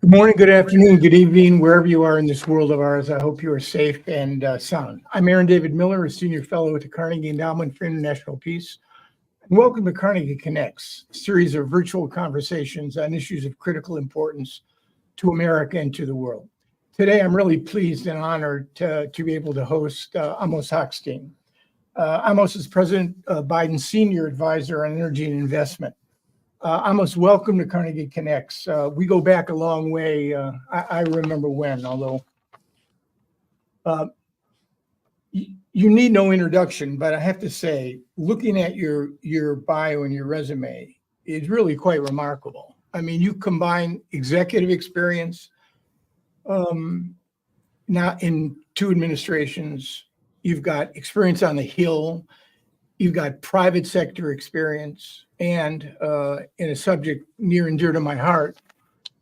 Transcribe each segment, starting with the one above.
Good morning, good afternoon, good evening, wherever you are in this world of ours. I hope you are safe and sound. I'm Aaron David Miller, a senior fellow at the Carnegie Endowment for International Peace. And welcome to Carnegie Connects, a series of virtual conversations on issues of critical importance to America and to the world. Today, I'm really pleased and honored to be able to host Amos Hochstein. Amos is President Biden's senior advisor on energy and investment. Amos, welcome to Carnegie Connects. We go back a long way. I remember when, although you need no introduction, but I have to say, looking at your bio and your resume is really quite remarkable. I mean, you combine executive experience now in two administrations. You've got experience on the Hill. You've got private sector experience, and in a subject near and dear to my heart,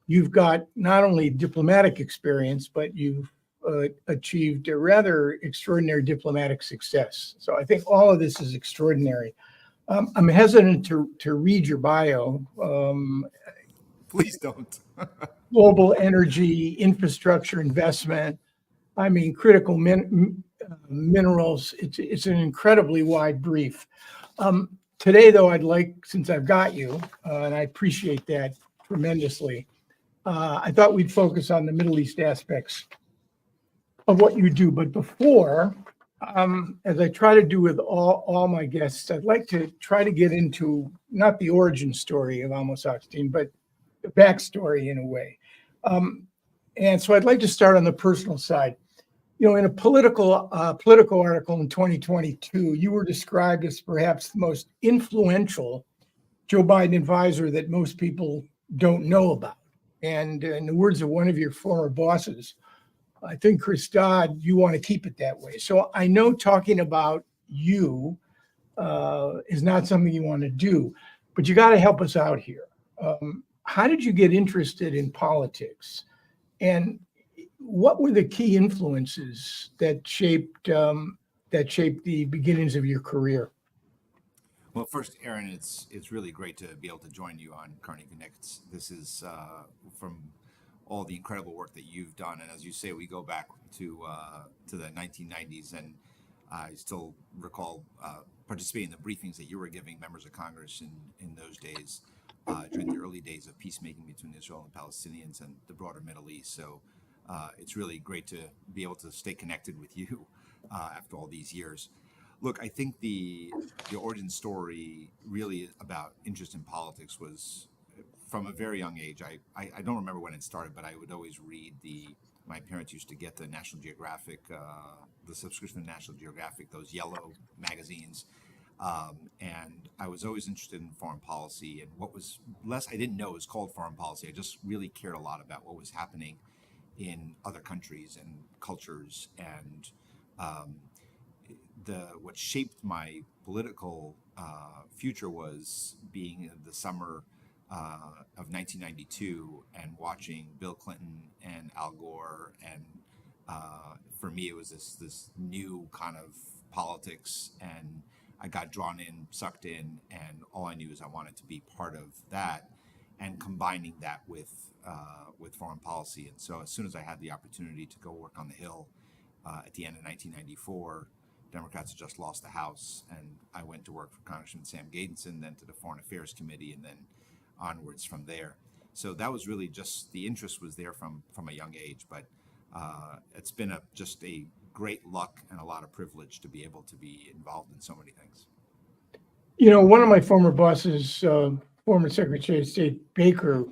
you've got not only diplomatic experience, but you've achieved a rather extraordinary diplomatic success. So I think all of this is extraordinary. I'm hesitant to read your bio. Please don't. Global energy, infrastructure investment. I mean, critical minerals. It's an incredibly wide brief. Today, though, I'd like, since I've got you, and I appreciate that tremendously, I thought we'd focus on the Middle East aspects of what you do. But before, as I try to do with all my guests, I'd like to try to get into not the origin story of Amos Hochstein, but the backstory in a way. And so I'd like to start on the personal side. You know, in a political article in 2022, you were described as perhaps the most influential Joe Biden advisor that most people don't know about. And in the words of one of your former bosses, I think, Chris Dodd, you want to keep it that way. So I know talking about you is not something you want to do, but you got to help us out here. How did you get interested in politics? And what were the key influences that shaped the beginnings of your career? Well, first, Aaron, it's really great to be able to join you on Carnegie Connects. This is from all the incredible work that you've done, and as you say, we go back to the 1990s, and I still recall participating in the briefings that you were giving members of Congress in those days during the early days of peacemaking between Israel and Palestinians and the broader Middle East. So. It's really great to be able to stay connected with you after all these years. Look, I think the origin story really about interest in politics was from a very young age. I don't remember when it started, but I would always read my parents used to get the National Geographic, the subscription to National Geographic, those yellow magazines. And I was always interested in foreign policy, and what was less, I didn't know it was called foreign policy. I just really cared a lot about what was happening in other countries and cultures, and what shaped my political future was being in the summer of 1992 and watching Bill Clinton and Al Gore, and for me it was this new kind of politics, and I got drawn in, sucked in, and all I knew is I wanted to be part of that, and combining that with foreign policy. And so as soon as I had the opportunity to go work on the Hill at the end of 1994, Democrats had just lost the House, and I went to work for Congressman Sam Gadenson, then to the Foreign Affairs Committee, and then onwards from there. So that was really just, the interest was there from a young age, but it's been just a great luck and a lot of privilege to be able to be involved in so many things. You know, one of my former bosses, former Secretary of State Baker,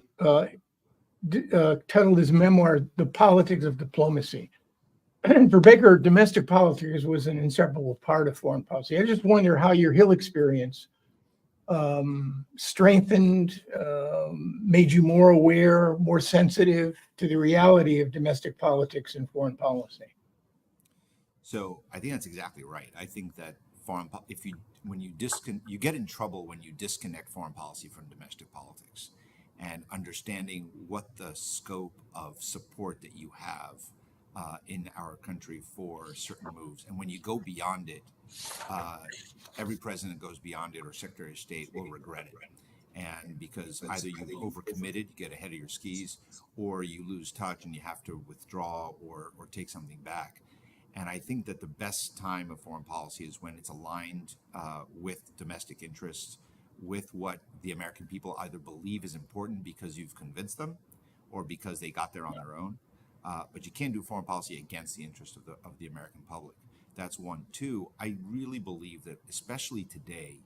titled his memoir, "The Politics of Diplomacy." And for Baker, domestic politics was an inseparable part of foreign policy. I just wonder how your Hill experience strengthened, made you more aware, more sensitive to the reality of domestic politics and foreign policy. So I think that's exactly right. I think that you get in trouble when you disconnect foreign policy from domestic politics, and understanding what the scope of support that you have in our country for certain moves. And when you go beyond it, every president goes beyond it, or Secretary of State will regret it. And because either you've overcommitted, you get ahead of your skis, or you lose touch and you have to withdraw or take something back. And I think that the best time of foreign policy is when it's aligned with domestic interests, with what the American people either believe is important because you've convinced them, or because they got there on their own. But you can't do foreign policy against the interest of the American public. That's one. Two, I really believe that, especially today,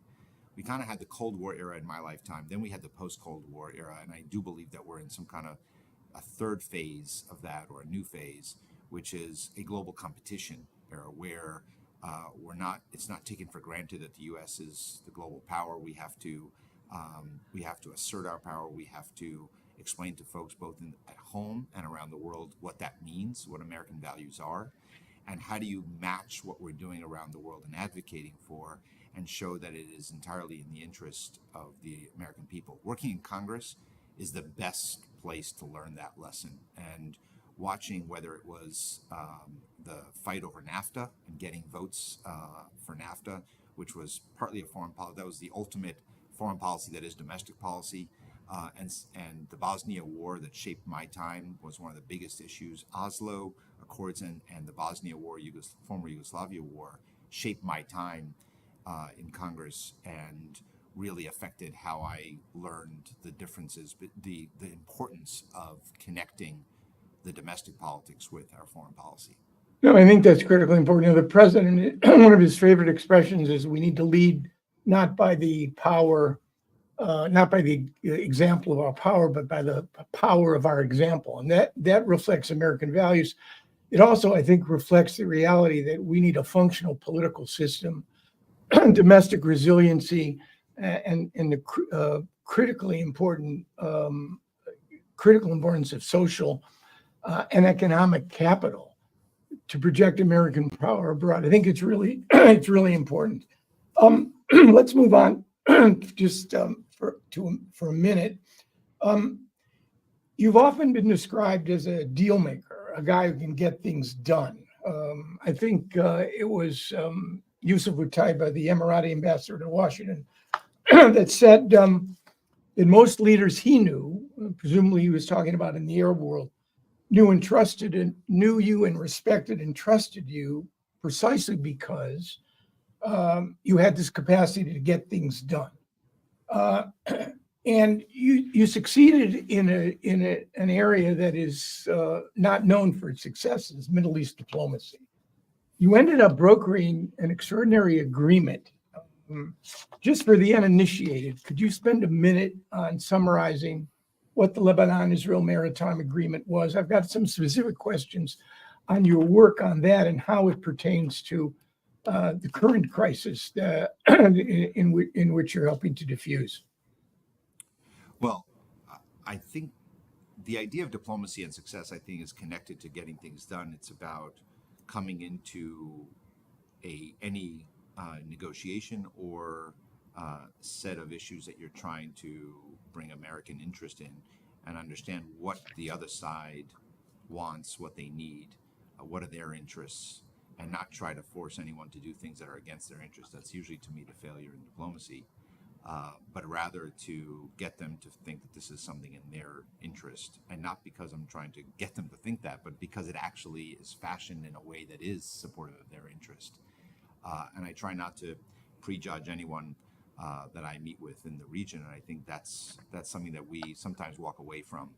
we kind of had the Cold War era in my lifetime. Then we had the post-Cold War era, and I do believe that we're in some kind of a third phase of that, or a new phase, which is a global competition era, where it's not taken for granted that the U.S. is the global power. We have to assert our power. We have to explain to folks both at home and around the world what that means, what American values are, and how do you match what we're doing around the world and advocating for, and show that it is entirely in the interest of the American people. Working in Congress is the best place to learn that lesson. And watching whether it was the fight over NAFTA and getting votes for NAFTA, which was partly a foreign policy, that was the ultimate foreign policy that is domestic policy. And the Bosnia War that shaped my time was one of the biggest issues. Oslo Accords and the Bosnia War, former Yugoslavia War, shaped my time in Congress and really affected how I learned the differences, the importance of connecting the domestic politics with our foreign policy. No, I think that's critically important. You know, the president, one of his favorite expressions is, we need to lead not by the power, not by the example of our power, but by the power of our example. And that reflects American values. It also, I think, reflects the reality that we need a functional political system, domestic resiliency, and the critical importance of social and economic capital to project American power abroad. I think it's really it's really important. Let's move on just for a minute. You've often been described as a deal maker, a guy who can get things done. I think it was Yusuf Utaiba, the Emirati ambassador to Washington, that said that most leaders he knew, presumably he was talking about in the Arab world, knew you and respected and trusted you precisely because you had this capacity to get things done. And you succeeded in an area that is not known for its successes, Middle East diplomacy. You ended up brokering an extraordinary agreement. Just for the uninitiated, could you spend a minute on summarizing what the Lebanon-Israel maritime agreement was? I've got some specific questions on your work on that and how it pertains to the current crisis in which you're helping to diffuse. Well, I think the idea of diplomacy and success, I think, is connected to getting things done. It's about coming into any negotiation or set of issues that you're trying to bring American interest in, and understand what the other side wants, what they need, what are their interests, and not try to force anyone to do things that are against their interests. That's usually, to me, the failure in diplomacy. But rather to get them to think that this is something in their interest, and not because I'm trying to get them to think that, but because it actually is fashioned in a way that is supportive of their interest. And I try not to prejudge anyone that I meet with in the region, and I think that's something that we sometimes walk away from.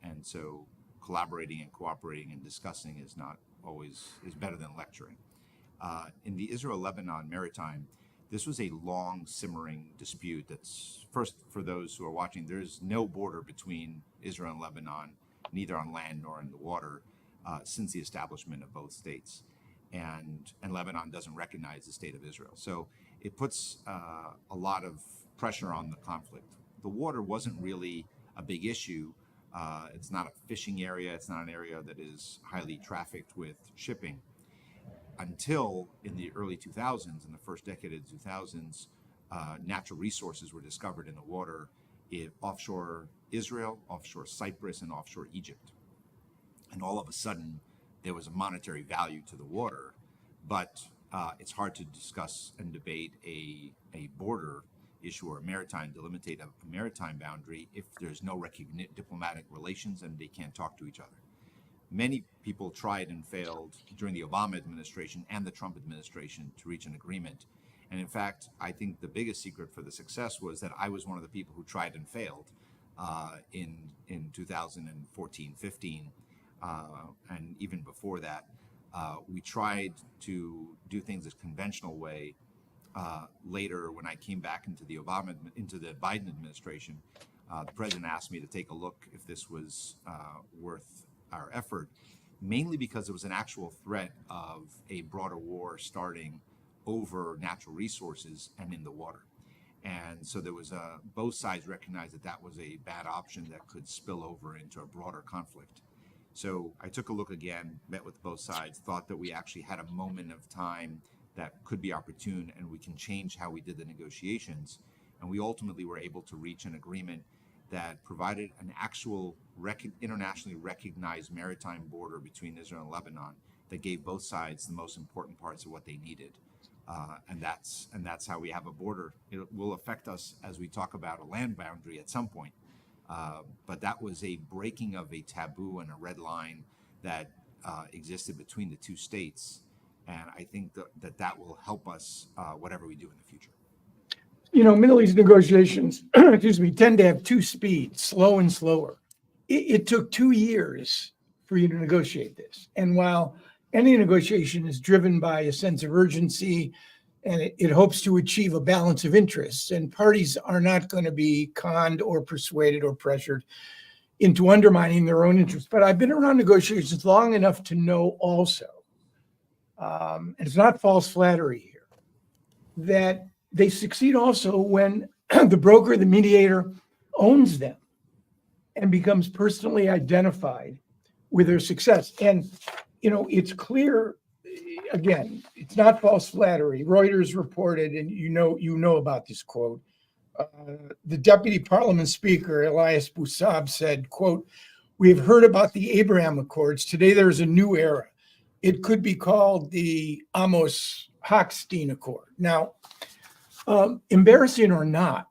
And so collaborating and cooperating and discussing is better than lecturing. In the Israel-Lebanon maritime, this was a long simmering dispute. That's, first, for those who are watching, there's no border between Israel and Lebanon, neither on land nor in the water, since the establishment of both states. And Lebanon doesn't recognize the state of Israel. So it puts a lot of pressure on the conflict. The water wasn't really a big issue. It's not a fishing area. It's not an area that is highly trafficked with shipping. Until in the early 2000s, in the first decade of the 2000s, natural resources were discovered in the water offshore Israel, offshore Cyprus, and offshore Egypt. And all of a sudden, there was a monetary value to the water, but it's hard to discuss and debate a border issue or delimitate a maritime boundary if there's no diplomatic relations and they can't talk to each other. Many people tried and failed during the Obama administration and the Trump administration to reach an agreement. And in fact, I think the biggest secret for the success was that I was one of the people who tried and failed in 2014, 15, and even before that. We tried to do things a conventional way. Later, when I came back into the Biden administration, the president asked me to take a look if this was worth our effort, mainly because there was an actual threat of a broader war starting over natural resources and in the water. And so there was both sides recognized that that was a bad option that could spill over into a broader conflict. So I took a look again, met with both sides, thought that we actually had a moment of time that could be opportune and we can change how we did the negotiations. And we ultimately were able to reach an agreement that provided an actual internationally recognized maritime border between Israel and Lebanon that gave both sides the most important parts of what they needed. And that's how we have a border. It will affect us as we talk about a land boundary at some point. But that was a breaking of a taboo and a red line that existed between the two states. And I think that will help us whatever we do in the future. Middle East negotiations, excuse me, tend to have two speeds, slow and slower. It took 2 years for you to negotiate this. And while any negotiation is driven by a sense of urgency and it hopes to achieve a balance of interests, and parties are not going to be conned or persuaded or pressured into undermining their own interests. But I've been around negotiations long enough to know also, and it's not false flattery here, that they succeed also when the broker, the mediator, owns them and becomes personally identified with their success. And, it's clear, again, it's not false flattery. Reuters reported, and you know about this quote, the deputy parliament speaker, Elias Boussab, said, quote, "We have heard about the Abraham Accords. Today there is a new era. It could be called the Amos Hochstein Accord." Now, embarrassing or not,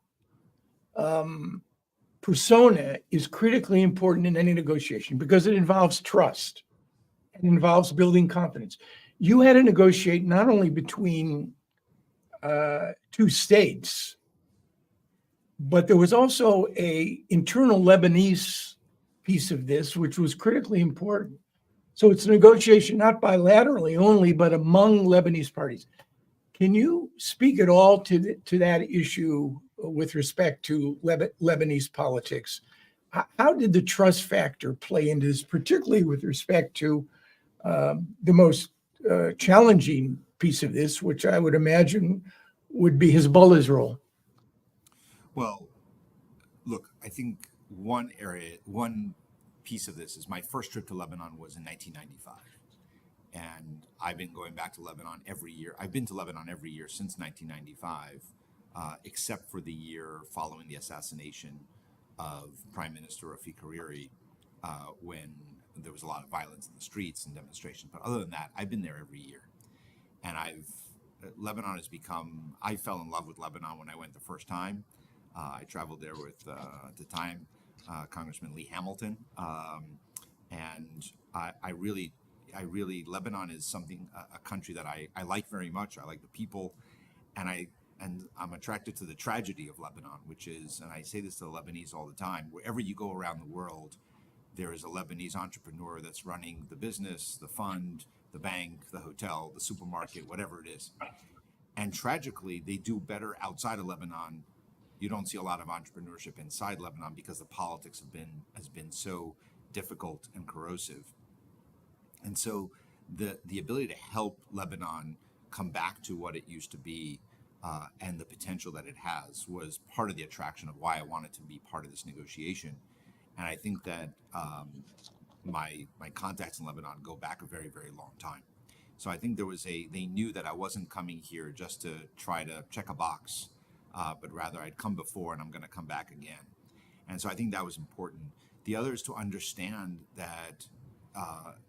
persona is critically important in any negotiation because it involves trust. It involves building confidence. You had to negotiate not only between two states, but there was also an internal Lebanese piece of this, which was critically important. So it's a negotiation not bilaterally only, but among Lebanese parties. Can you speak at all to that issue with respect to Lebanese politics? How did the trust factor play into this, particularly with respect to the most challenging piece of this, which I would imagine would be Hezbollah's role? Well, look, I think one piece of this is my first trip to Lebanon was in 1995. And I've been going back to Lebanon every year. I've been to Lebanon every year since 1995, except for the year following the assassination of Prime Minister Rafik Hariri, when there was a lot of violence in the streets and demonstrations. But other than that, I've been there every year. And Lebanon has become, I fell in love with Lebanon when I went the first time. I traveled there with, at the time, Congressman Lee Hamilton. And I really, Lebanon is a country that I like very much. I like the people, and I'm attracted to the tragedy of Lebanon, which is, and I say this to the Lebanese all the time, wherever you go around the world, there is a Lebanese entrepreneur that's running the business, the fund, the bank, the hotel, the supermarket, whatever it is. And tragically, they do better outside of Lebanon. You don't see a lot of entrepreneurship inside Lebanon because the politics has been so difficult and corrosive. And so the ability to help Lebanon come back to what it used to be and the potential that it has was part of the attraction of why I wanted to be part of this negotiation. And I think that my contacts in Lebanon go back a very, very long time. So I think they knew that I wasn't coming here just to try to check a box, but rather I'd come before and I'm going to come back again. And so I think that was important. The other is to understand that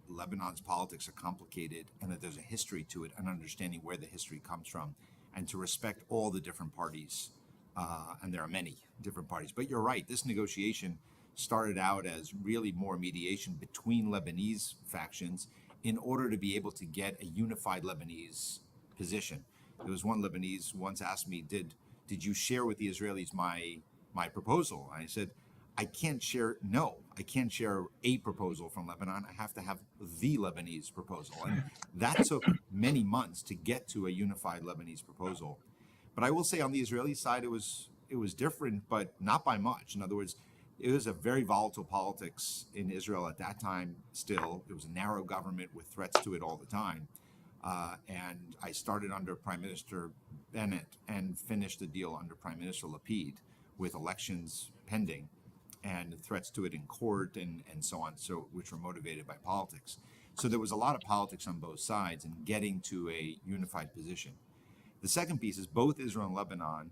Lebanon's politics are complicated and that there's a history to it, and understanding where the history comes from, and to respect all the different parties and there are many different parties. But you're right, this negotiation started out as really more mediation between Lebanese factions in order to be able to get a unified Lebanese position. There was one Lebanese once asked me, did you share with the Israelis my proposal? And I said, I can't share, no, I can't share a proposal from Lebanon. I have to have the Lebanese proposal. And that took many months to get to a unified Lebanese proposal. But I will say on the Israeli side, it was different, but not by much. In other words, it was a very volatile politics in Israel at that time. Still, it was a narrow government with threats to it all the time. And I started under Prime Minister Bennett and finished the deal under Prime Minister Lapid, with elections pending and threats to it in court and so on, so which were motivated by politics. So there was a lot of politics on both sides in getting to a unified position. The second piece is both Israel and Lebanon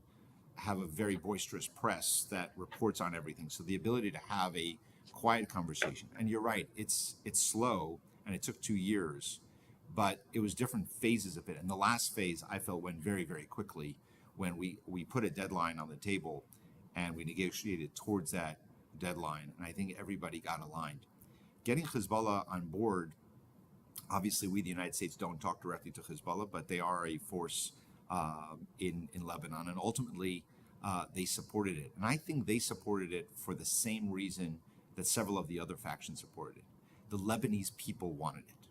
have a very boisterous press that reports on everything. So the ability to have a quiet conversation, and you're right, it's slow, and it took 2 years, but it was different phases of it. And the last phase I felt went very, very quickly when we put a deadline on the table and we negotiated towards that deadline. And I think everybody got aligned. Getting Hezbollah on board, obviously we, the United States, don't talk directly to Hezbollah, but they are a force in Lebanon, and ultimately they supported it. And I think they supported it for the same reason that several of the other factions supported it. The Lebanese people wanted it,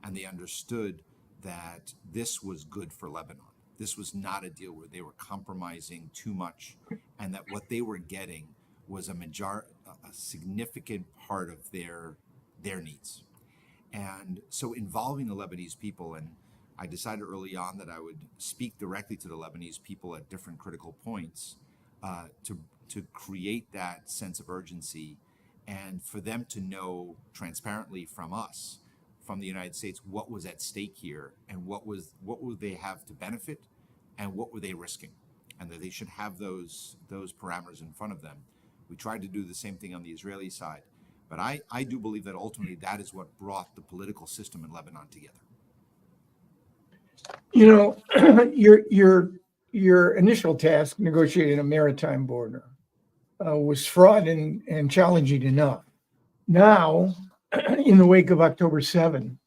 and they understood that this was good for Lebanon. This was not a deal where they were compromising too much, and that what they were getting was a significant part of their needs. And so involving the Lebanese people, and I decided early on that I would speak directly to the Lebanese people at different critical points to create that sense of urgency, and for them to know transparently from us, from the United States, what was at stake here, and what would they have to benefit, and what were they risking, and that they should have those parameters in front of them. We tried to do the same thing on the Israeli side, but I do believe that ultimately that is what brought the political system in Lebanon together. You know, your initial task, negotiating a maritime border, was fraught and challenging enough. Now, in the wake of October 7,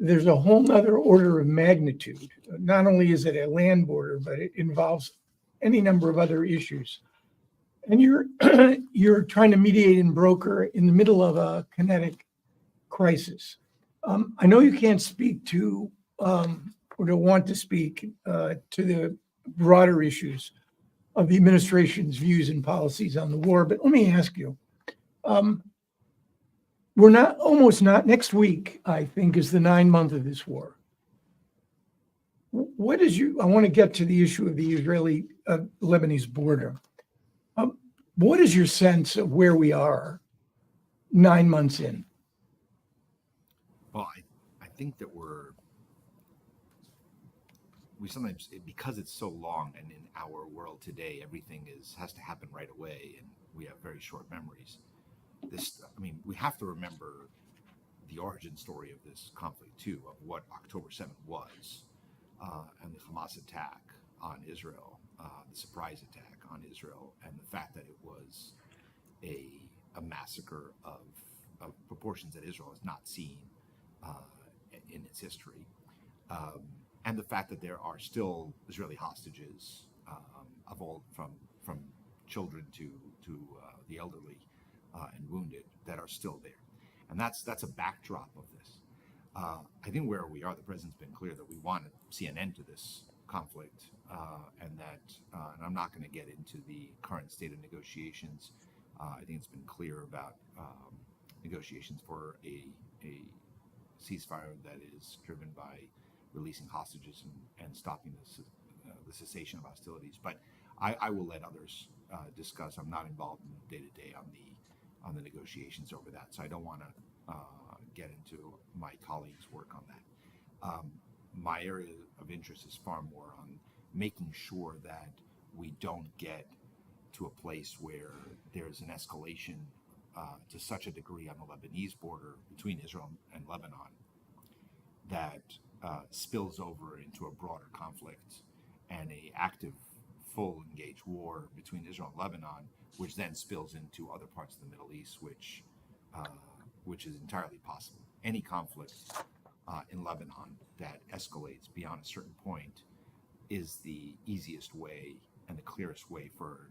there's a whole nother order of magnitude. Not only is it a land border, but it involves any number of other issues. And you're trying to mediate and broker in the middle of a kinetic crisis. I know you can't speak to or don't want to speak to the broader issues of the administration's views and policies on the war, but let me ask you. Next week, I think, is the 9-month of this war. I want to get to the issue of the Israeli-Lebanese border. What is your sense of where we are 9 months in? Well, I think that we sometimes, because it's so long, and in our world today, everything has to happen right away, and we have very short memories. We have to remember the origin story of this conflict too, of what October 7th was, and the Hamas attack on Israel, the surprise attack on Israel, and the fact that it was a massacre of proportions that Israel has not seen in its history, and the fact that there are still Israeli hostages of all from children to the elderly and wounded that are still there, and that's a backdrop of this. I think where we are, the president's been clear that we want to see an end to this conflict, and I'm not going to get into the current state of negotiations. I think it's been clear about negotiations for a ceasefire that is driven by releasing hostages and stopping the cessation of hostilities. But I will let others discuss. I'm not involved in day-to-day on the negotiations over that, so I don't want to get into my colleagues' work on that. My area of interest is far more on making sure that we don't get to a place where there's an escalation to such a degree on the Lebanese border between Israel and Lebanon that spills over into a broader conflict and a active full engaged war between Israel and Lebanon, which then spills into other parts of the Middle East, which is entirely possible. Any conflict in Lebanon that escalates beyond a certain point is the easiest way and the clearest way for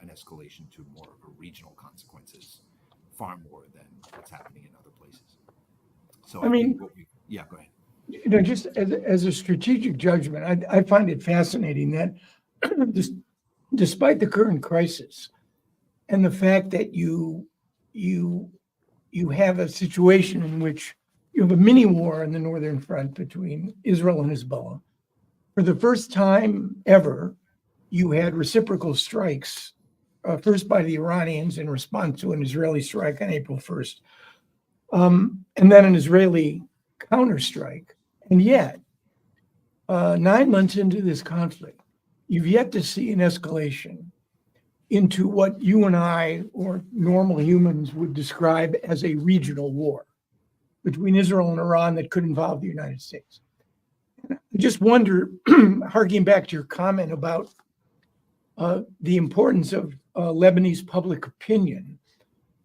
an escalation to more of a regional consequences, far more than what's happening in other places. So I mean, yeah, go ahead. Just as a strategic judgment, I find it fascinating that despite the current crisis and the fact that you have a situation in which you have a mini war on the northern front between Israel and Hezbollah, for the first time ever, you had reciprocal strikes, first by the Iranians in response to an Israeli strike on April 1st, and then an Israeli counterstrike. And yet, 9 months into this conflict, you've yet to see an escalation into what you and I, or normal humans, would describe as a regional war between Israel and Iran that could involve the United States. I just wonder, harking back to your comment about the importance of Lebanese public opinion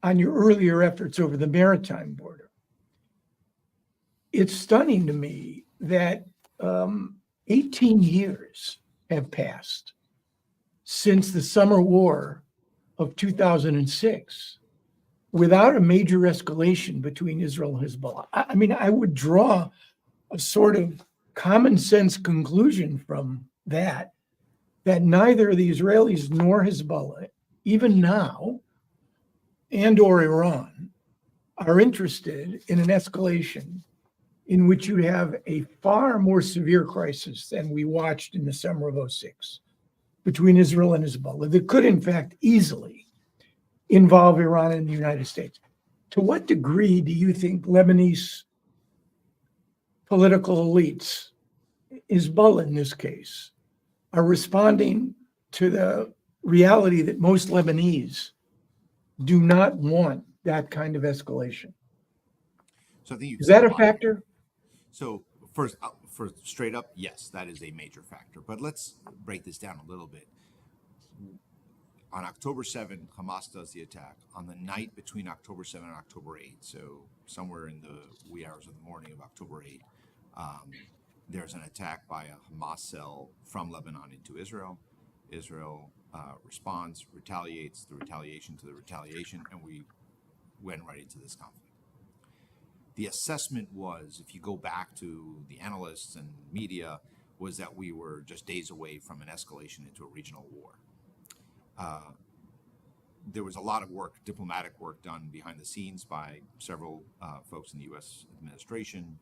on your earlier efforts over the maritime border. It's stunning to me that 18 years have passed since the summer war of 2006 without a major escalation between Israel and Hezbollah. I mean, I would draw a sort of common sense conclusion from that neither the Israelis nor Hezbollah, even now, and or Iran, are interested in an escalation in which you have a far more severe crisis than we watched in the summer of 2006 between Israel and Hezbollah that could, in fact, easily involve Iran and the United States. To what degree do you think Lebanese political elites, Hezbollah in this case, are responding to the reality that most Lebanese do not want that kind of escalation? So I think is that a factor? So first straight up, yes, that is a major factor. But let's break this down a little bit. On October 7th, Hamas does the attack. On the night between October 7th and October 8th, so somewhere in the wee hours of the morning of October 8th, there's an attack by a Hamas cell from Lebanon into Israel. Israel responds, retaliates, the retaliation to the retaliation, and we went right into this conflict. The assessment was, if you go back to the analysts and media, was that we were just days away from an escalation into a regional war. There was a lot of work, diplomatic work done behind the scenes by several folks in the U.S. administration,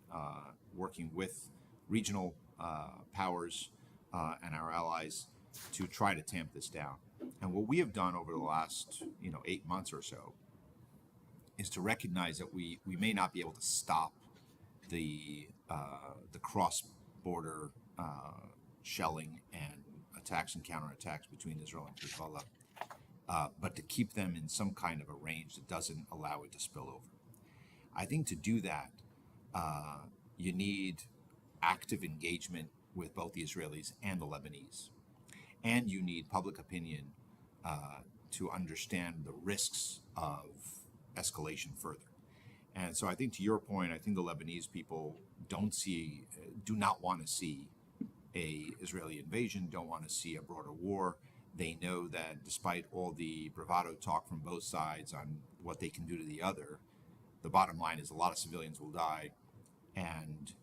working with regional powers and our allies to try to tamp this down. And what we have done over the last 8 months or so is to recognize that we may not be able to stop the cross-border shelling and attacks and counterattacks between Israel and Hezbollah, but to keep them in some kind of a range that doesn't allow it to spill over. I think to do that, you need active engagement with both the Israelis and the Lebanese. And you need public opinion to understand the risks of escalation further. And so I think, to your point, I think the Lebanese people do not want to see a Israeli invasion, don't want to see a broader war. They know that despite all the bravado talk from both sides on what they can do to the other, the bottom line is a lot of civilians will die and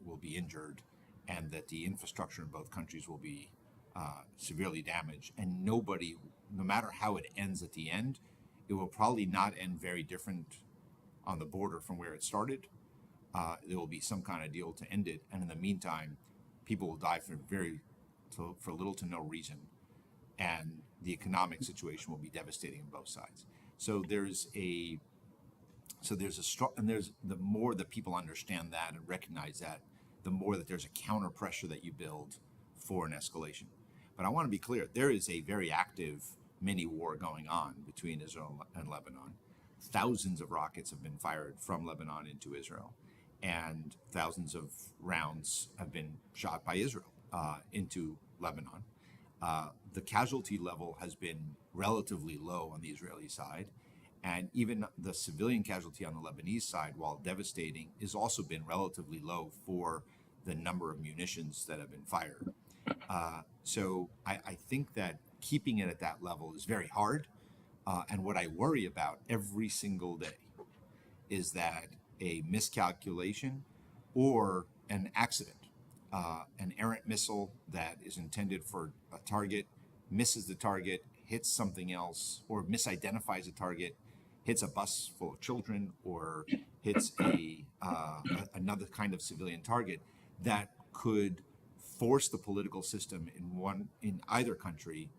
will be injured, and that the infrastructure in both countries will be severely damaged. And nobody, no matter how it ends at the end, it will probably not end very different on the border from where it started. There will be some kind of deal to end it, and in the meantime, people will die for little to no reason, and the economic situation will be devastating on both sides. So there's the more that people understand that and recognize that, the more that there's a counter pressure that you build for an escalation. But I want to be clear, there is a very active mini war going on between Israel and Lebanon. Thousands of rockets have been fired from Lebanon into Israel, and thousands of rounds have been shot by Israel into Lebanon. The casualty level has been relatively low on the Israeli side, and even the civilian casualty on the Lebanese side, while devastating, has also been relatively low for the number of munitions that have been fired. So I think that keeping it at that level is very hard. And what I worry about every single day is that a miscalculation or an accident, an errant missile that is intended for a target, misses the target, hits something else, or misidentifies a target, hits a bus full of children, or hits another kind of civilian target that could force the political system in either country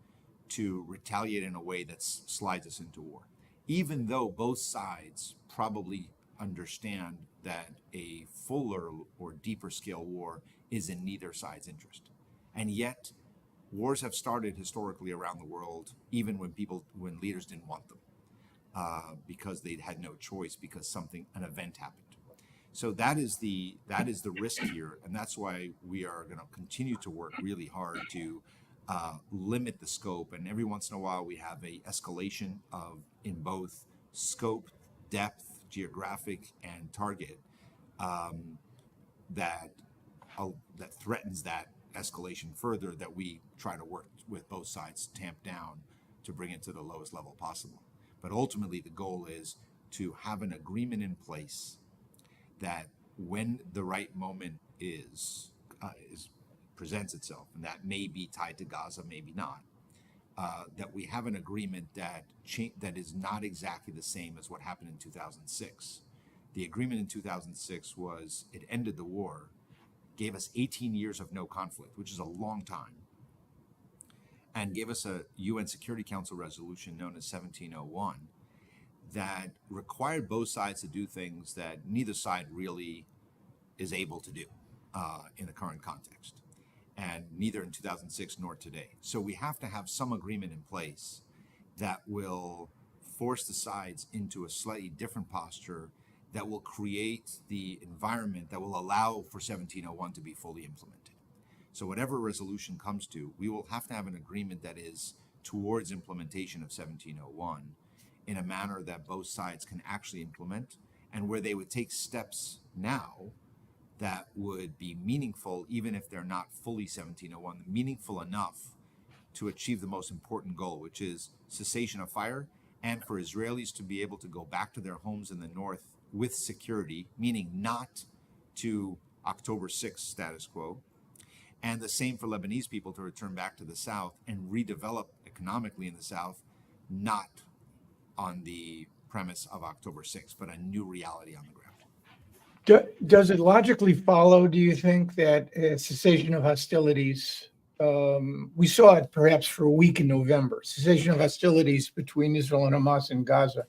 to retaliate in a way that slides us into war, even though both sides probably understand that a fuller or deeper scale war is in neither side's interest. And yet, wars have started historically around the world, even when leaders didn't want them, because they'd had no choice because an event happened. So that is the risk here, and that's why we are going to continue to work really hard to limit the scope. And every once in a while, we have a escalation in both scope, depth, geographic, and target that threatens that escalation further. That we try to work with both sides to tamp down to bring it to the lowest level possible. But ultimately, the goal is to have an agreement in place that when the right moment presents itself, and that may be tied to Gaza, maybe not, that we have an agreement that is not exactly the same as what happened in 2006. The agreement in 2006 was it ended the war, gave us 18 years of no conflict, which is a long time, and gave us a UN Security Council resolution known as 1701 that required both sides to do things that neither side really is able to do in the current context, and neither in 2006 nor today. So we have to have some agreement in place that will force the sides into a slightly different posture, that will create the environment that will allow for 1701 to be fully implemented. So whatever resolution comes to, we will have to have an agreement that is towards implementation of 1701 in a manner that both sides can actually implement, and where they would take steps now that would be meaningful, even if they're not fully 1701, meaningful enough to achieve the most important goal, which is cessation of fire, and for Israelis to be able to go back to their homes in the north with security, meaning not to October 6th status quo, and the same for Lebanese people to return back to the south and redevelop economically in the south, not on the premise of October 6th, but a new reality on the ground. Does it logically follow, do you think, that a cessation of hostilities, we saw it perhaps for a week in November, cessation of hostilities between Israel and Hamas in Gaza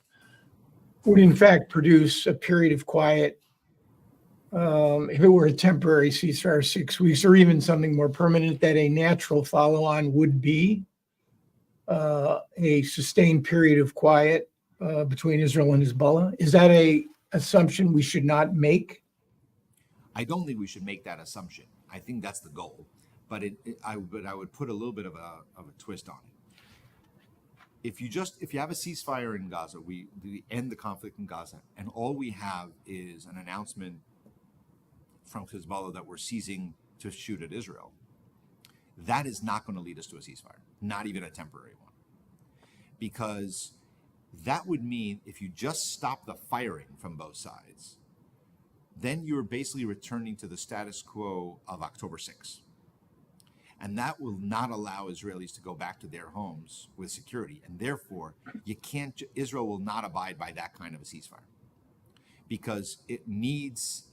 would in fact produce a period of quiet, if it were a temporary ceasefire, 6 weeks, or even something more permanent, that a natural follow-on would be a sustained period of quiet between Israel and Hezbollah? Is that a assumption we should not make? I don't think we should make that assumption. I think that's the goal, but I would put a little bit of a twist on it. If you have a ceasefire in Gaza, we end the conflict in Gaza, and all we have is an announcement from Hezbollah that we're ceasing to shoot at Israel, that is not going to lead us to a ceasefire, not even a temporary one. Because that would mean if you just stop the firing from both sides, then you're basically returning to the status quo of October 6th. And that will not allow Israelis to go back to their homes with security. And therefore, Israel will not abide by that kind of a ceasefire, because it needs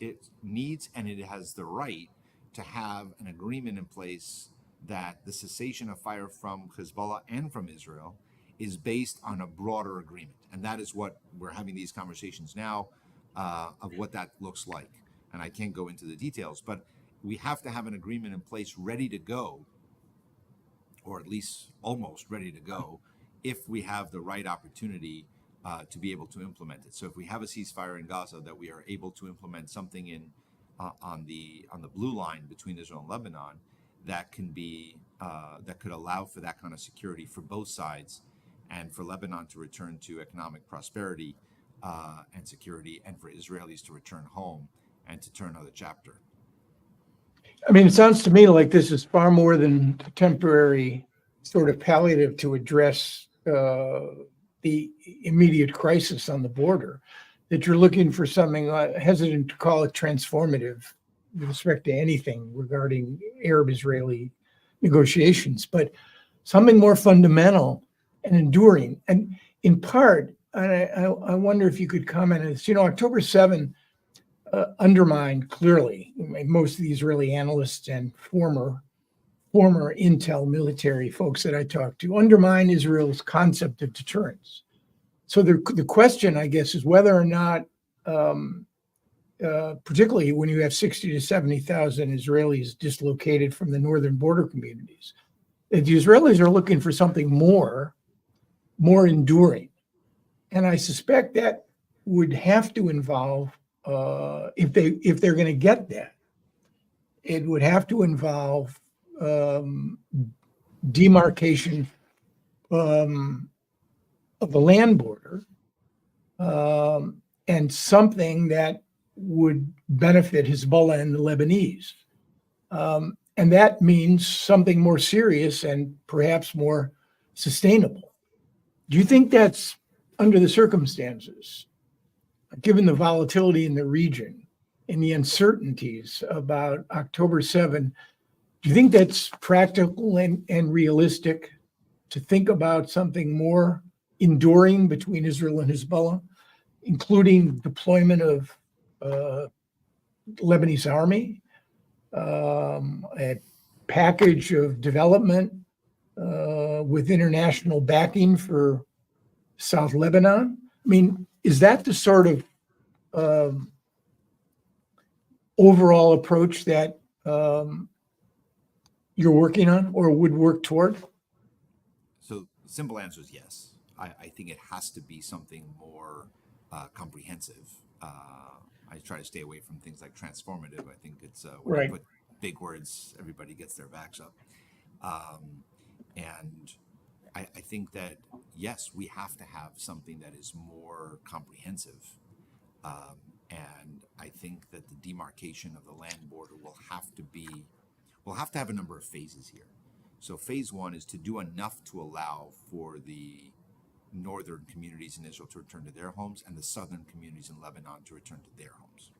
and it has the right to have an agreement in place that the cessation of fire from Hezbollah and from Israel is based on a broader agreement. And that is what we're having these conversations now of what that looks like. And I can't go into the details, but we have to have an agreement in place ready to go, or at least almost ready to go, if we have the right opportunity to be able to implement it. So if we have a ceasefire in Gaza, that we are able to implement something on the blue line between Israel and Lebanon that can be that could allow for that kind of security for both sides, and for Lebanon to return to economic prosperity and security, and for Israelis to return home and to turn another chapter. I mean, it sounds to me like this is far more than a temporary sort of palliative to address the immediate crisis on the border, that you're looking for something, hesitant to call it transformative with respect to anything regarding Arab-Israeli negotiations, but something more fundamental and enduring. And in part, I wonder if you could comment on this. October 7 undermined clearly, most of the Israeli analysts and former intel military folks that I talked to undermine Israel's concept of deterrence. So the question, I guess, is whether or not, particularly when you have 60 to 70,000 Israelis dislocated from the northern border communities, that the Israelis are looking for something more enduring. And I suspect that would have to involve, if they're going to get that, it would have to involve demarcation of the land border, and something that would benefit Hezbollah and the Lebanese. And that means something more serious and perhaps more sustainable. Do you think that's, under the circumstances, given the volatility in the region and the uncertainties about October 7, do you think that's practical and realistic to think about something more enduring between Israel and Hezbollah, including deployment of Lebanese army, a package of development with international backing for South Lebanon? I mean, is that the sort of overall approach that you're working on or would work toward? So the simple answer is yes. I think it has to be something more comprehensive. I try to stay away from things like transformative. I think it's when I put big words, everybody gets their backs up. And I think that, yes, we have to have something that is more comprehensive. And I think that the demarcation of the land border will have to have a number of phases here. So phase one is to do enough to allow for the northern communities in Israel to return to their homes and the southern communities in Lebanon to return to their homes.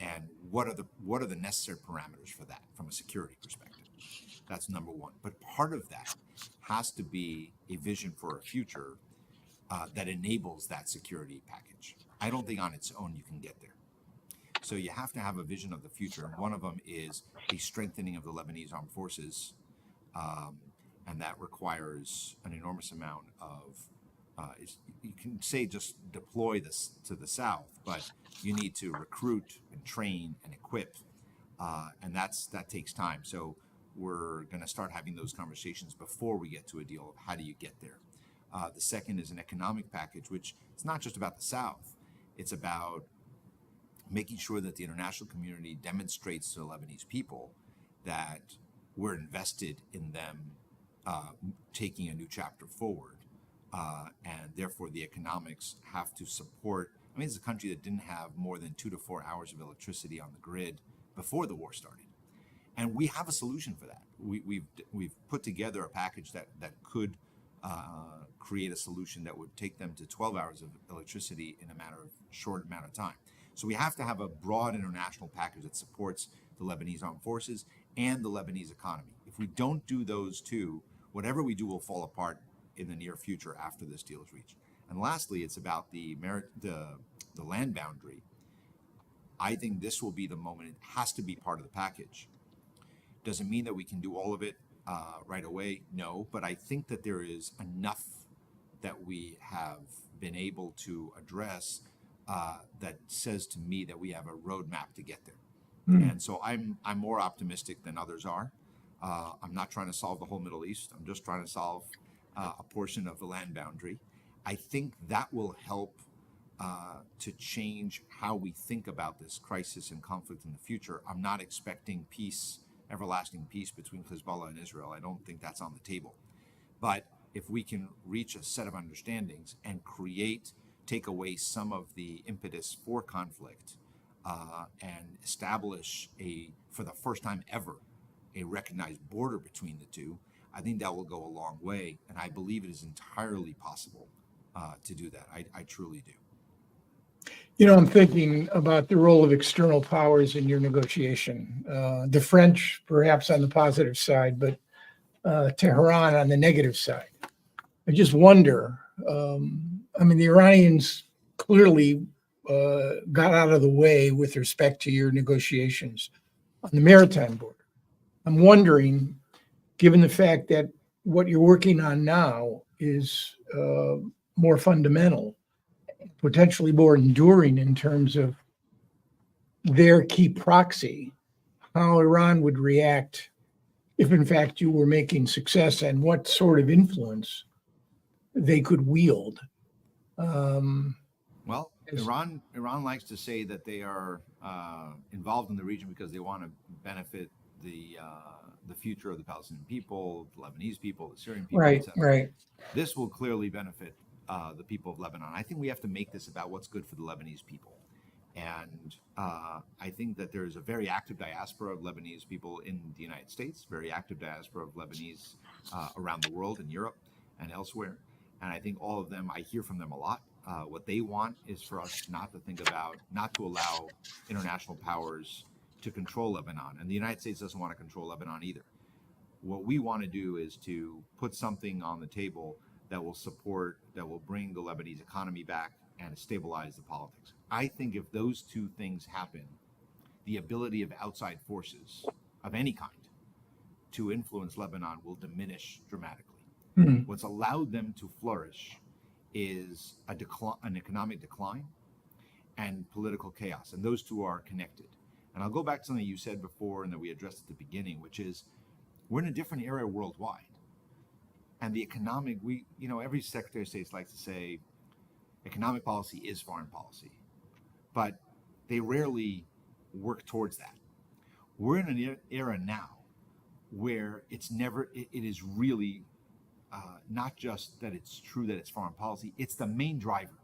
And what are the necessary parameters for that from a security perspective? That's number one. But part of that has to be a vision for a future that enables that security package. I don't think on its own you can get there. So you have to have a vision of the future. And one of them is a strengthening of the Lebanese armed forces. And that requires an enormous amount of, you can say just deploy this to the south, but you need to recruit and train and equip. And that takes time. So we're going to start having those conversations before we get to a deal of how do you get there. The second is an economic package, which it's not just about the South. It's about making sure that the international community demonstrates to the Lebanese people that we're invested in them taking a new chapter forward. And therefore the economics have to support. I mean, it's a country that didn't have more than 2 to 4 hours of electricity on the grid before the war started. And we have a solution for that. We've put together a package that could create a solution that would take them to 12 hours of electricity in a short amount of time. So we have to have a broad international package that supports the Lebanese armed forces and the Lebanese economy. If we don't do those two, whatever we do will fall apart in the near future after this deal is reached. And lastly, it's about the land boundary. I think this will be the moment. It has to be part of the package. Doesn't mean that we can do all of it right away, no, but I think that there is enough that we have been able to address that says to me that we have a roadmap to get there. And so I'm more optimistic than others are. I'm not trying to solve the whole Middle East. I'm just trying to solve a portion of the land boundary. I think that will help to change how we think about this crisis and conflict in the future. I'm not expecting peace everlasting peace between Hezbollah and Israel. I don't think that's on the table. But if we can reach a set of understandings and take away some of the impetus for conflict, and establish for the first time ever, a recognized border between the two, I think that will go a long way. And I believe it is entirely possible to do that. I truly do. I'm thinking about the role of external powers in your negotiation. The French, perhaps on the positive side, but Tehran on the negative side. I just wonder, the Iranians clearly got out of the way with respect to your negotiations on the maritime border. I'm wondering, given the fact that what you're working on now is more fundamental, potentially more enduring in terms of their key proxy, how Iran would react if in fact you were making success, and what sort of influence they could wield. Well, Iran likes to say that they are involved in the region because they want to benefit the future of the Palestinian people, the Lebanese people, the Syrian people, Right, etc. right. This will clearly benefit the people of Lebanon. I think we have to make this about what's good for the Lebanese people. And I think that there is a very active diaspora of Lebanese people in the United States, very active diaspora of Lebanese around the world, in Europe and elsewhere. And I think all of them, I hear from them a lot. What they want is for us not to allow international powers to control Lebanon. And the United States doesn't want to control Lebanon either. What we want to do is to put something on the table that will bring the Lebanese economy back and stabilize the politics. I think if those two things happen, the ability of outside forces of any kind to influence Lebanon will diminish dramatically. What's allowed them to flourish is an economic decline and political chaos, and those two are connected. And I'll go back to something you said before and that we addressed at the beginning, which is we're in a different era worldwide. And the economic, every Secretary of State likes to say economic policy is foreign policy, but they rarely work towards that. We're in an era now where it is really not just that it's true that it's foreign policy, it's the main driver.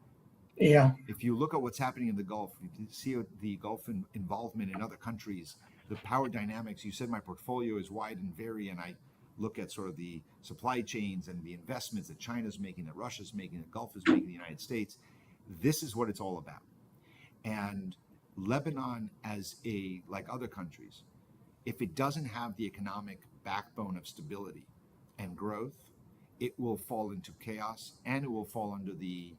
Yeah. If you look at what's happening in the Gulf, you see the Gulf involvement in other countries, the power dynamics. You said my portfolio is wide and varied, and I look at sort of the supply chains and the investments that China's making, that Russia's making, that Gulf is making, the United States. This is what it's all about. And Lebanon, like other countries, if it doesn't have the economic backbone of stability and growth, it will fall into chaos, and it will fall under the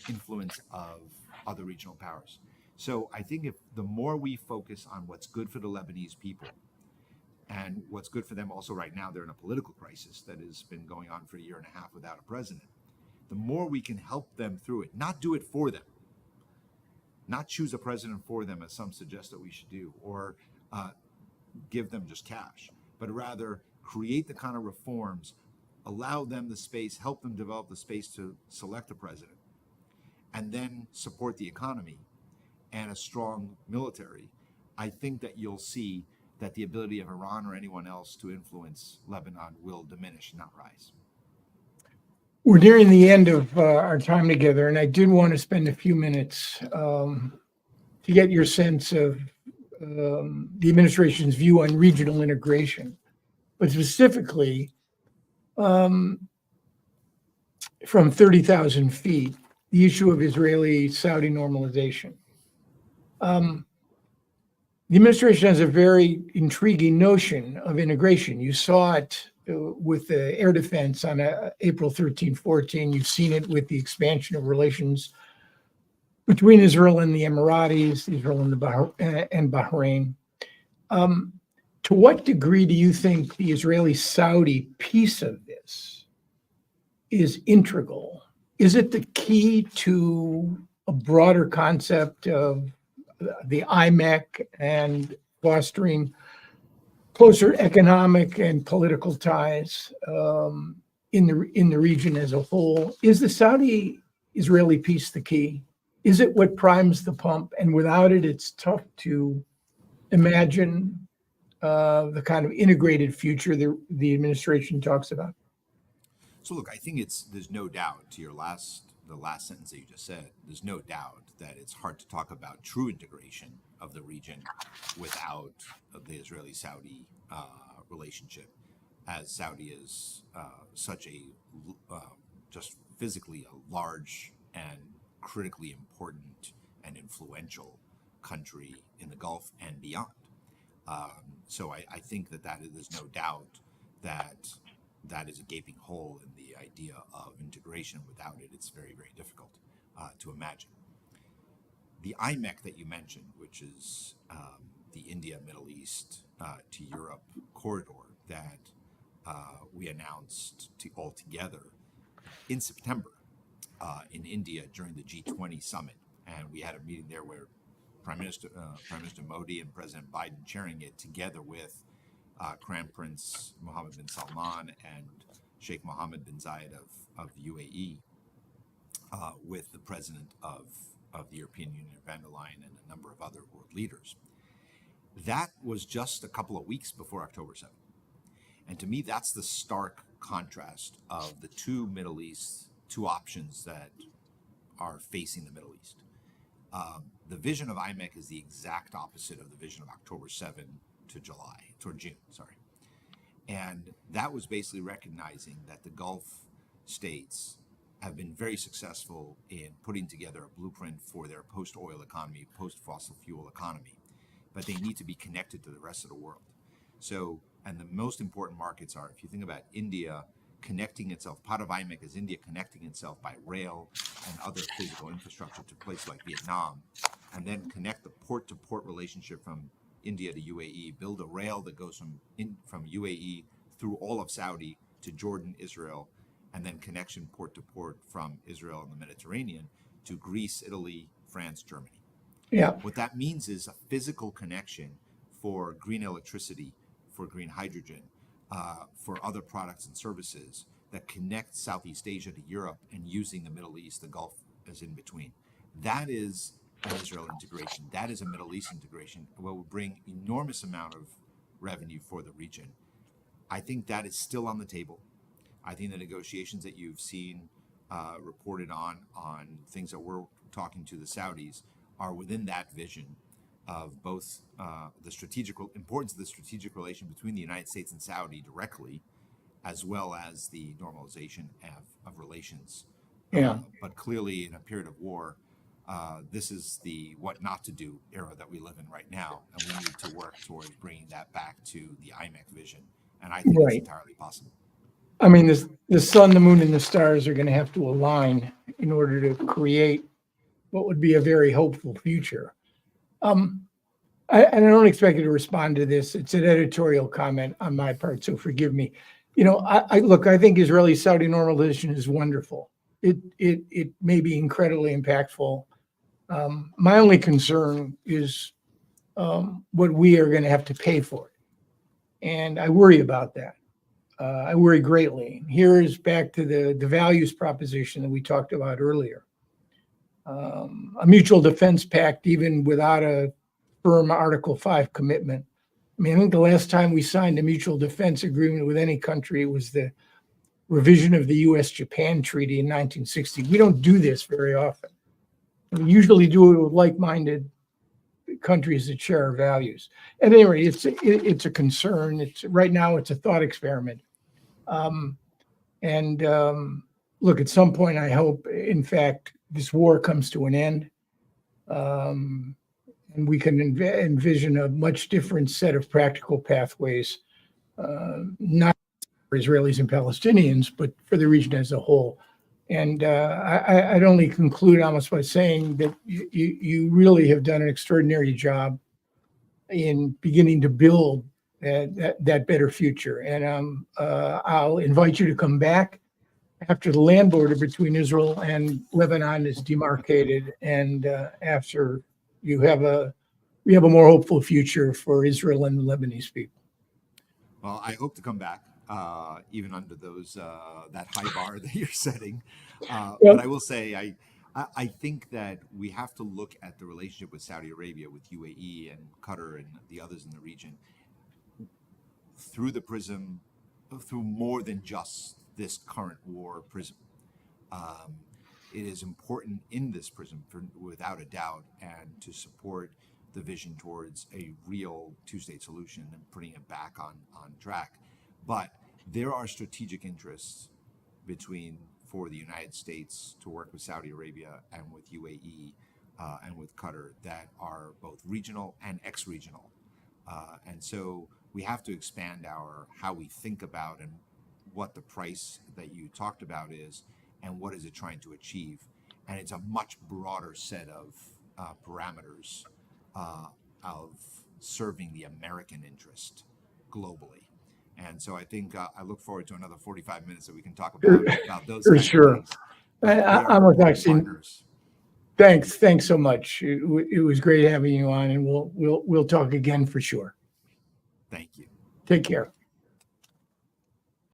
influence of other regional powers. So I think if the more we focus on what's good for the Lebanese people, and what's good for them also right now, they're in a political crisis that has been going on for a year and a half without a president. The more we can help them through it, not do it for them, not choose a president for them, as some suggest that we should do, or give them just cash, but rather create the kind of reforms, allow them the space, help them develop the space to select a president, and then support the economy and a strong military. I think that you'll see that the ability of Iran or anyone else to influence Lebanon will diminish, not rise. We're nearing the end of our time together, and I did want to spend a few minutes to get your sense of the administration's view on regional integration, but specifically from 30,000 feet, the issue of Israeli-Saudi normalization. The administration has a very intriguing notion of integration. You saw it with the air defense on April 13, 14. You've seen it with the expansion of relations between Israel and the Emiratis, Israel and Bahrain. To what degree do you think the Israeli-Saudi piece of this is integral? Is it the key to a broader concept of the IMEC and fostering closer economic and political ties in the region as a whole? Is the Saudi-Israeli piece the key? Is it what primes the pump? And without it, it's tough to imagine the kind of integrated future the administration talks about? So look, I think there's no doubt to the last sentence that you just said, there's no doubt that it's hard to talk about true integration of the region without the Israeli-Saudi relationship, as Saudi is such a just physically a large and critically important and influential country in the Gulf and beyond. So I think there's no doubt that is a gaping hole in the idea of integration. Without it, it's very, very difficult to imagine. The IMEC that you mentioned, which is the India, Middle East to Europe corridor that we announced all together in September in India during the G20 summit. And we had a meeting there where Prime Minister Modi and President Biden chairing it together with Crown Prince Mohammed bin Salman and Sheikh Mohammed bin Zayed of UAE, with the President of the European Union, van der Leyen, and a number of other world leaders. That was just a couple of weeks before October 7th. And to me, that's the stark contrast of the two options that are facing the Middle East. The vision of IMEC is the exact opposite of the vision of October 7 to June. And that was basically recognizing that the Gulf states have been very successful in putting together a blueprint for their post-oil economy, post-fossil fuel economy, but they need to be connected to the rest of the world. So, and the most important markets are, if you think about India connecting itself, part of IMEC is India connecting itself by rail and other physical infrastructure to places like Vietnam, and then connect the port-to-port relationship from India to UAE, build a rail that goes from UAE through all of Saudi to Jordan, Israel, and then connection port to port from Israel and the Mediterranean to Greece, Italy, France, Germany. Yeah. What that means is a physical connection for green electricity, for green hydrogen, for other products and services that connect Southeast Asia to Europe, and using the Middle East, the Gulf as in between. That is an Israel integration. That is a Middle East integration, what will bring enormous amount of revenue for the region. I think that is still on the table. I think the negotiations that you've seen reported on things that we're talking to the Saudis are within that vision of both the strategic importance of the strategic relation between the United States and Saudi directly, as well as the normalization of relations. Yeah. But clearly, in a period of war, this is the what not to do era that we live in right now, and we need to work towards bringing that back to the IMEC vision. And I think it's entirely possible. I mean, the sun, the moon, and the stars are going to have to align in order to create what would be a very hopeful future. I don't expect you to respond to this. It's an editorial comment on my part, so forgive me. I think Israeli-Saudi normalization is wonderful. It may be incredibly impactful. My only concern is what we are going to have to pay for it. And I worry about that. I worry greatly. Here is back to the values proposition that we talked about earlier. A mutual defense pact, even without a firm Article 5 commitment. I mean, I think the last time we signed a mutual defense agreement with any country was the revision of the U.S.-Japan Treaty in 1960. We don't do this very often. We usually do it with like-minded countries that share our values. At any rate, it's a concern. Right now it's a thought experiment. Look, at some point, I hope, in fact, this war comes to an end, and we can envision a much different set of practical pathways, not for Israelis and Palestinians, but for the region as a whole. And I'd only conclude, Amos, by saying that you really have done an extraordinary job in beginning to build that better future. And I'll invite you to come back after the land border between Israel and Lebanon is demarcated, and after we have a more hopeful future for Israel and the Lebanese people. Well, I hope to come back, even under that high bar that you're setting. But I will say, I think that we have to look at the relationship with Saudi Arabia, with UAE and Qatar and the others in the region, through the prism, through more than just this current war prism. It is important in this prism, without a doubt, and to support the vision towards a real two-state solution and putting it back on track. But there are strategic interests for the United States to work with Saudi Arabia and with UAE and with Qatar that are both regional and ex-regional. And so we have to expand how we think about and what the price that you talked about is, and what is it trying to achieve. And it's a much broader set of parameters of serving the American interest globally. And so I think I look forward to another 45 minutes that we can talk about those For kinds sure. of things. Amos Hochstein, thanks so much. It was great having you on, and we'll talk again for sure. Thank you. Take care.